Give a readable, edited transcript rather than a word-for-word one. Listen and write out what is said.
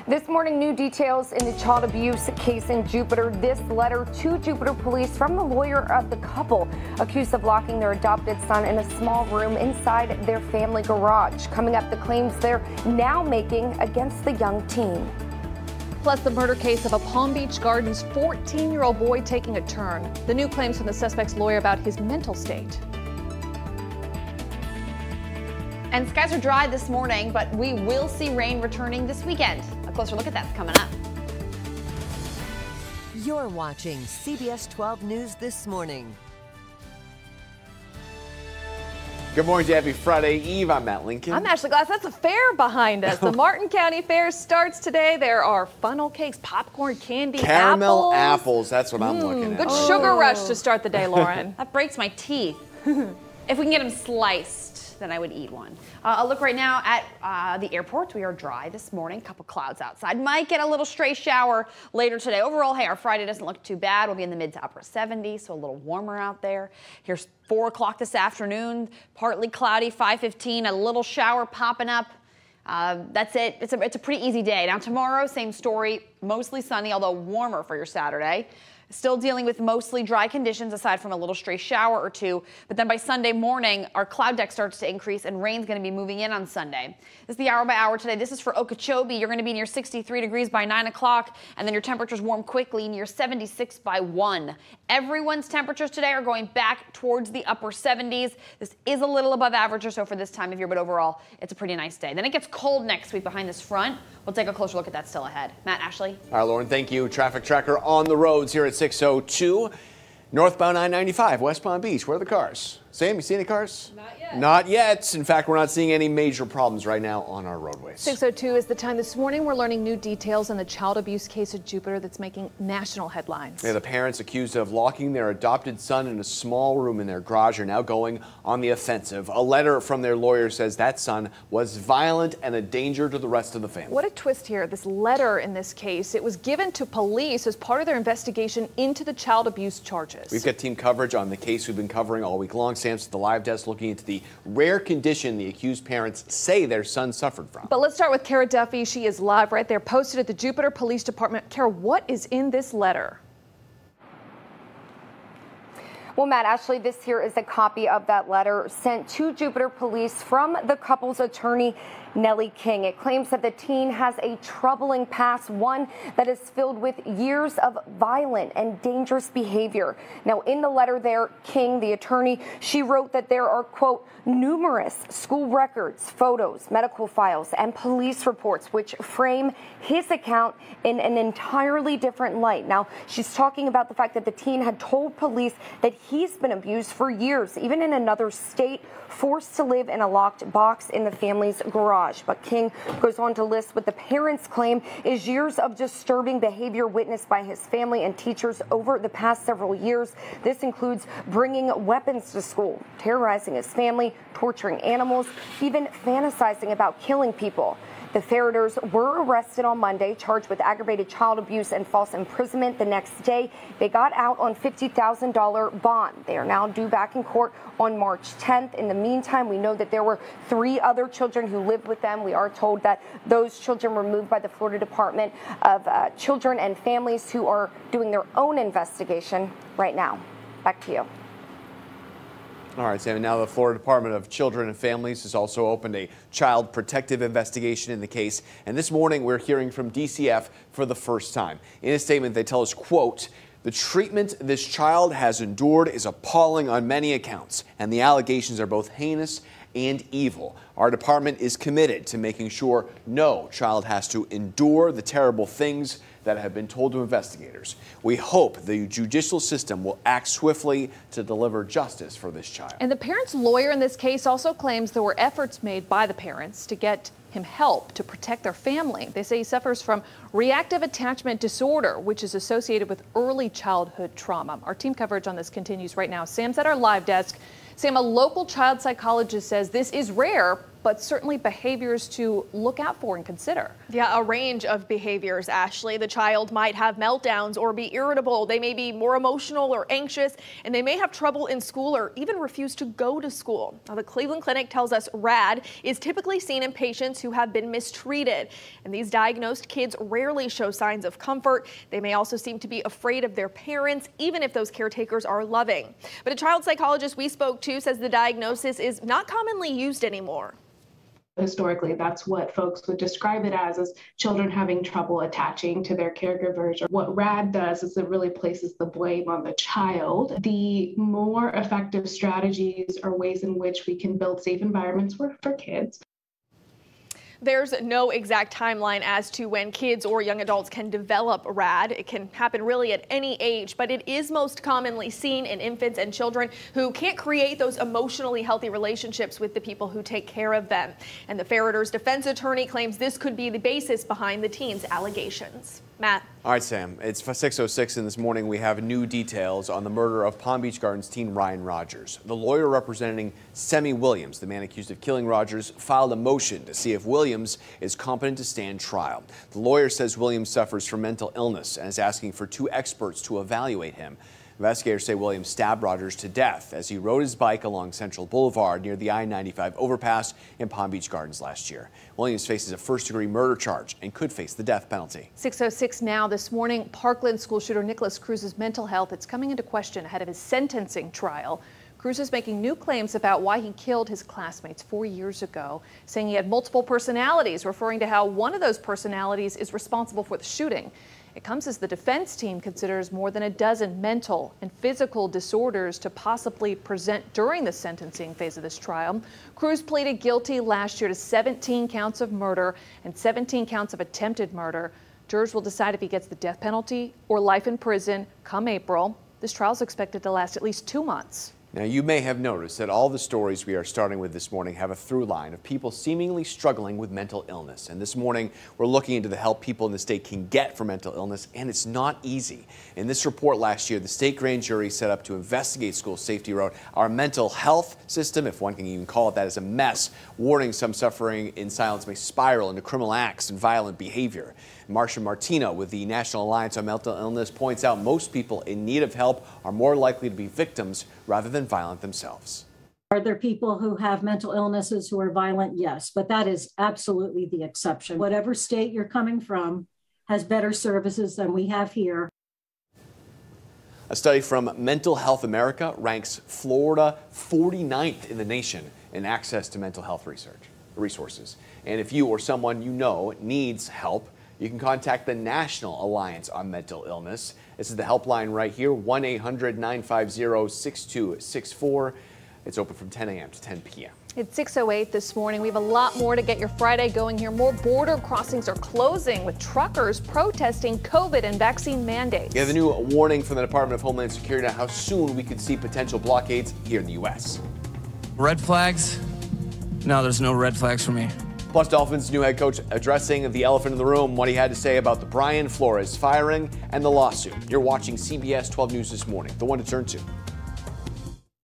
This morning, new details in the child abuse case in Jupiter. This letter to Jupiter police from the lawyer of the couple accused of locking their adopted son in a small room inside their family garage. Coming up, the claims they're now making against the young teen. Plus, the murder case of a Palm Beach Gardens 14-year-old boy taking a turn. The new claims from the suspect's lawyer about his mental state. And skies are dry this morning, but we will see rain returning this weekend. A closer look at that's coming up. You're watching CBS 12 News This Morning. Good morning, happy Friday Eve. I'm Matt Lincoln. I'm Ashley Glass. That's a fair behind us. The Martin County Fair starts today. There are funnel cakes, popcorn, candy, caramel apples. That's what I'm looking at. Good sugar rush to start the day, Lauren. That breaks my teeth. If we can get them sliced, then I would eat one. I'll look right now at the airport. We are dry this morning. Couple clouds outside. Might get a little stray shower later today. Overall, hey, our Friday doesn't look too bad. We'll be in the mid to upper 70s, so a little warmer out there. Here's 4 o'clock this afternoon. Partly cloudy, 5:15. A little shower popping up. That's it. It's a pretty easy day. Now tomorrow, same story. Mostly sunny, although warmer for your Saturday. Still dealing with mostly dry conditions aside from a little stray shower or two. But then by Sunday morning, our cloud deck starts to increase and rain's going to be moving in on Sunday. This is the hour by hour today. This is for Okeechobee. You're going to be near 63 degrees by 9 o'clock, and then your temperatures warm quickly near 76 by 1. Everyone's temperatures today are going back towards the upper 70s. This is a little above average or so for this time of year, but overall, it's a pretty nice day. Then it gets cold next week behind this front. We'll take a closer look at that still ahead. Matt, Ashley. All right, Lauren, thank you. Traffic tracker on the roads here at 6:02. Northbound I-95, West Palm Beach. Where are the cars? Sam, you see any cars? Not yet. Not yet. In fact, we're not seeing any major problems right now on our roadways. 6:02 is the time this morning. We're learning new details in the child abuse case at Jupiter that's making national headlines. Yeah, the parents accused of locking their adopted son in a small room in their garage are now going on the offensive. A letter from their lawyer says that son was violent and a danger to the rest of the family. What a twist here. This letter in this case, it was given to police as part of their investigation into the child abuse charges. We've got team coverage on the case we've been covering all week long. Sam's at the live desk looking into the rare condition the accused parents say their son suffered from. But let's start with Kara Duffy. She is live right there, posted at the Jupiter Police Department. Kara, what is in this letter? Well, Matt, Ashley, this here is a copy of that letter sent to Jupiter Police from the couple's attorney, Nellie King. It claims that the teen has a troubling past, one that is filled with years of violent and dangerous behavior. Now, in the letter there, King, the attorney, she wrote that there are, quote, numerous school records, photos, medical files, and police reports which frame his account in an entirely different light. Now, she's talking about the fact that the teen had told police that he's been abused for years, even in another state, forced to live in a locked box in the family's garage. But King goes on to list what the parents claim is years of disturbing behavior witnessed by his family and teachers over the past several years. This includes bringing weapons to school, terrorizing his family, torturing animals, even fantasizing about killing people. The Ferreters were arrested on Monday, charged with aggravated child abuse and false imprisonment. The next day, they got out on $50,000 bond. They are now due back in court on March 10th. In the meantime, we know that there were 3 other children who lived with them. We are told that those children were moved by the Florida Department of Children and Families, who are doing their own investigation right now. Back to you. All right, Sam, now the Florida Department of Children and Families has also opened a child protective investigation in the case. And this morning, we're hearing from DCF for the first time. In a statement, they tell us, quote, the treatment this child has endured is appalling on many accounts, and the allegations are both heinous and evil. Our department is committed to making sure no child has to endure the terrible things that have been told to investigators. We hope the judicial system will act swiftly to deliver justice for this child. And the parents' lawyer in this case also claims there were efforts made by the parents to get him help to protect their family. They say he suffers from reactive attachment disorder, which is associated with early childhood trauma. Our team coverage on this continues right now. Sam's at our live desk. Sam, a local child psychologist says this is rare, but certainly behaviors to look out for and consider. Yeah, a range of behaviors, Ashley. The child might have meltdowns or be irritable. They may be more emotional or anxious, and they may have trouble in school or even refuse to go to school. Now, the Cleveland Clinic tells us RAD is typically seen in patients who have been mistreated. And these diagnosed kids rarely show signs of comfort. They may also seem to be afraid of their parents, even if those caretakers are loving. But a child psychologist we spoke to says the diagnosis is not commonly used anymore. Historically, that's what folks would describe it as children having trouble attaching to their caregivers. What RAD does is it really places the blame on the child. The more effective strategies are ways in which we can build safe environments for kids. There's no exact timeline as to when kids or young adults can develop RAD. It can happen really at any age, but it is most commonly seen in infants and children who can't create those emotionally healthy relationships with the people who take care of them. And the Ferreters' defense attorney claims this could be the basis behind the teen's allegations. Matt. All right, Sam, it's 6:06 and this morning we have new details on the murder of Palm Beach Gardens teen Ryan Rogers. The lawyer representing Semi Williams, the man accused of killing Rogers, filed a motion to see if Williams is competent to stand trial. The lawyer says Williams suffers from mental illness and is asking for 2 experts to evaluate him. Investigators say Williams stabbed Rogers to death as he rode his bike along Central Boulevard near the I-95 overpass in Palm Beach Gardens last year. Williams faces a first-degree murder charge and could face the death penalty. 6:06 now. This morning, Parkland school shooter Nicholas Cruz's mental health is coming into question ahead of his sentencing trial. Cruz is making new claims about why he killed his classmates 4 years ago, saying he had multiple personalities, referring to how one of those personalities is responsible for the shooting. It comes as the defense team considers more than a dozen mental and physical disorders to possibly present during the sentencing phase of this trial. Cruz pleaded guilty last year to 17 counts of murder and 17 counts of attempted murder. Jurors will decide if he gets the death penalty or life in prison come April. This trial is expected to last at least 2 months. Now, you may have noticed that all the stories we are starting with this morning have a through line of people seemingly struggling with mental illness. And this morning, we're looking into the help people in the state can get for mental illness, and it's not easy. In this report last year, the state grand jury set up to investigate school safety wrote, "Our mental health system, if one can even call it that, is a mess," warning some suffering in silence may spiral into criminal acts and violent behavior. Marcia Martino with the National Alliance on Mental Illness points out most people in need of help are more likely to be victims rather than violent themselves. Are there people who have mental illnesses who are violent? Yes, but that is absolutely the exception. Whatever state you're coming from has better services than we have here. A study from Mental Health America ranks Florida 49th in the nation in access to mental health resources. And if you or someone you know needs help, you can contact the National Alliance on Mental Illness. This is the helpline right here, 1-800-950-6264. It's open from 10 a.m. to 10 p.m. It's 6:08 this morning. We have a lot more to get your Friday going here. More border crossings are closing with truckers protesting COVID and vaccine mandates. We have a new warning from the Department of Homeland Security on how soon we could see potential blockades here in the U.S. Red flags? No, there's no red flags for me. Plus, Dolphins' new head coach addressing the elephant in the room, what he had to say about the Brian Flores firing and the lawsuit. You're watching CBS 12 News this morning, the one to turn to.